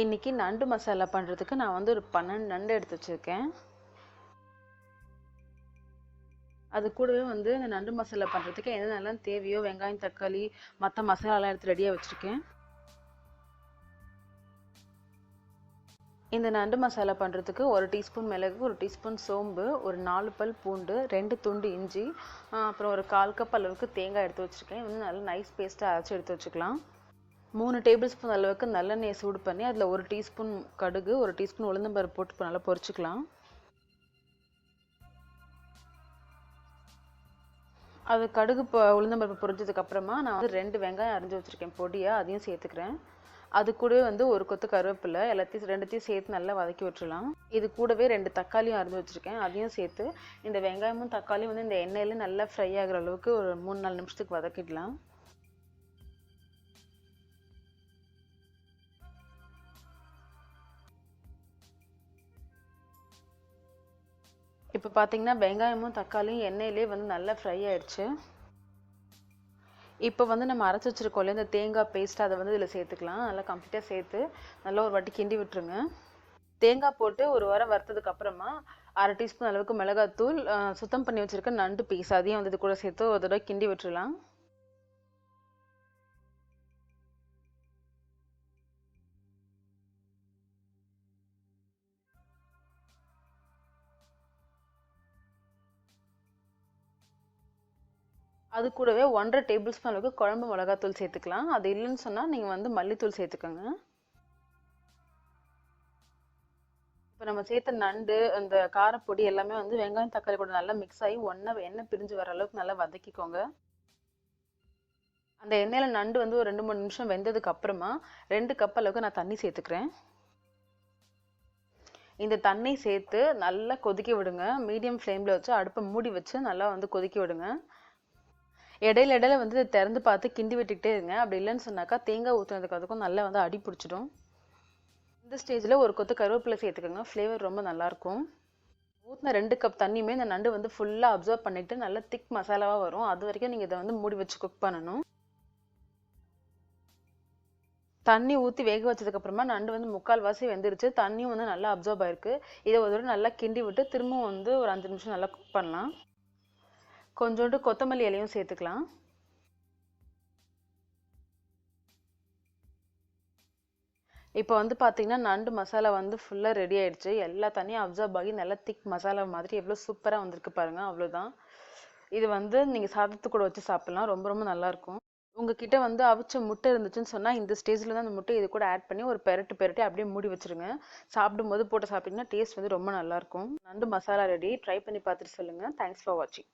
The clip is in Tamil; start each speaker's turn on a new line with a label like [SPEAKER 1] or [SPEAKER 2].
[SPEAKER 1] இன்றைக்கி நண்டு மசாலா பண்ணுறதுக்கு நான் வந்து ஒரு 12 நண்டு எடுத்து வச்சுருக்கேன். அது கூடவே வந்து இந்த நண்டு மசாலா பண்ணுறதுக்கு என்னென்னலாம் தேவையோ வெங்காயம், தக்காளி, மற்ற மசாலாலாம் எடுத்து ரெடியாக வச்சுருக்கேன். இந்த நண்டு மசாலா பண்ணுறதுக்கு 1 டீஸ்பூன் மிளகு, 1 டீஸ்பூன் சோம்பு, ஒரு 4 பல் பூண்டு, 2 துண்டு இஞ்சி, அப்புறம் ஒரு 1/4 கப் அளவுக்கு தேங்காய் எடுத்து வச்சுருக்கேன். வந்து நல்லா நைஸ் பேஸ்ட்டாக அரைச்சி எடுத்து வச்சுக்கலாம். 3 டேபிள் ஸ்பூன் அளவுக்கு நல்லெண்ணெயை சூடு பண்ணி அதில் 1 டீஸ்பூன் கடுகு, 1 டீஸ்பூன் உளுந்தம்பருப்பு போட்டு நல்லா பொரிச்சுக்கலாம். அது கடுகு உளுந்தம்பருப்பு பொரிஞ்சதுக்கப்புறமா நான் வந்து 2 வெங்காயம் அரிஞ்சு வச்சுருக்கேன் பொடியாக, அதையும் சேர்த்துக்கிறேன். அது கூடவே வந்து ஒரு கொத்து கருவேப்பிலை ரெண்டுத்தையும் சேர்த்து நல்லா வதக்கி விட்டுறலாம். இது கூடவே 2 தக்காளியும் அரிஞ்சு வச்சுருக்கேன், அதையும் சேர்த்து இந்த வெங்காயமும் தக்காளியும் வந்து இந்த எண்ணெயில நல்லா ஃப்ரை ஆகிற அளவுக்கு ஒரு 3-4 நிமிஷத்துக்கு வதக்கிடலாம். இப்போ பார்த்தீங்கன்னா வெங்காயமும் தக்காளியும் எண்ணெயிலே வந்து நல்லா ஃப்ரை ஆயிடுச்சு. இப்போ வந்து நம்ம அரைச்சி வச்சுருக்கோம்ல இந்த தேங்காய் பேஸ்ட், அதை வந்து இதில் சேர்த்துக்கலாம். நல்லா கம்ப்ளீட்டாக சேர்த்து நல்லா ஒரு வாட்டி கிண்டி விட்டுருங்க. தேங்காய் போட்டு ஒரு வாரம் வறுத்ததுக்கு அப்புறமா 1/2 டீஸ்பூன் அளவுக்கு மிளகாத்தூள், சுத்தம் பண்ணி வச்சுருக்க நண்டு பீஸ் அதையும் வந்து இது கூட சேர்த்து ஒரு தடவை கிண்டி விட்டுருலாம். அது கூடவே 1/2 டேபிள் ஸ்பூன் அளவுக்கு குழம்பு மிளகாத்தூள் சேர்த்துக்கலாம். அது இல்லைன்னு சொன்னால் நீங்கள் வந்து மல்லித்தூள் சேர்த்துக்கோங்க. இப்போ நம்ம சேர்த்த நண்டு அந்த காரப்பொடி எல்லாமே வந்து வெங்காயம் தக்காளி கூட நல்லா மிக்ஸ் ஆகி எண்ணெய் பிரிஞ்சு வர அளவுக்கு நல்லா வதக்கிக்கோங்க. அந்த எண்ணெயில் நண்டு வந்து ஒரு 2-3 நிமிஷம் வெந்ததுக்கு அப்புறமா 2 கப் அளவுக்கு நான் தண்ணி சேர்த்துக்கிறேன். இந்த தண்ணி சேர்த்து நல்லா கொதிக்க விடுங்க. மீடியம் ஃப்ளேமில் வச்சு அடுப்பை மூடி வச்சு நல்லா வந்து கொதிக்க விடுங்க. இடையில வந்து திறந்து பார்த்து கிண்டி விட்டுக்கிட்டே இருங்க. அப்படி இல்லைன்னு சொன்னாக்கா தேங்காய் ஊற்றுனதுக்கு அதுக்கும் நல்லா வந்து அடி பிடிச்சிடும். இந்த ஸ்டேஜில் ஒரு கொத்து கருவேப்பிலை சேர்த்துக்கோங்க, ஃப்ளேவர் ரொம்ப நல்லாயிருக்கும். ஊற்றின 2 கப் தண்ணியுமே இந்த நண்டு வந்து ஃபுல்லாக அப்சர்வ் பண்ணிவிட்டு நல்லா திக் மசாலாவாக வரும். அது வரைக்கும் நீங்கள் இதை வந்து மூடி வச்சு குக் பண்ணணும். தண்ணி ஊற்றி வேக வச்சதுக்கப்புறமா நண்டு வந்து 3/4 வாசி வெந்துருச்சு. தண்ணியும் வந்து நல்லா அப்சர்வ் ஆயிருக்கு. இதை ஒரு தடவை நல்லா கிண்டி விட்டு திரும்பவும் வந்து ஒரு 5 நிமிஷம் நல்லா குக் பண்ணலாம். கொஞ்சோண்டு கொத்தமல்லி இலையும் சேர்த்துக்கலாம். இப்போ வந்து பார்த்தீங்கன்னா நண்டு மசாலா வந்து ஃபுல்லாக ரெடி ஆயிடுச்சு. எல்லா தண்ணியும் அப்சர்வ் ஆகி நல்லா திக் மசாலா மாதிரி எவ்வளோ சூப்பராக வந்திருக்கு பாருங்கள். அவ்வளோதான். இது வந்து நீங்கள் சாதத்து கூட வச்சு சாப்பிட்லாம். ரொம்ப ரொம்ப நல்லாயிருக்கும். உங்ககிட்ட வந்து அவிச்ச முட்டை இருந்துச்சுன்னு சொன்னால் இந்த ஸ்டேஜில் தான் அந்த முட்டை இது கூட ஆட் பண்ணி ஒரு பெரட்டி அப்படியே மூடி வச்சுருங்க. சாப்பிடும்போது போட்டு சாப்பிட்டிங்கன்னா டேஸ்ட் வந்து ரொம்ப நல்லாயிருக்கும். நண்டு மசாலா ரெடி. ட்ரை பண்ணி பார்த்துட்டு சொல்லுங்கள். தேங்க்ஸ் ஃபார் வாட்சிங்.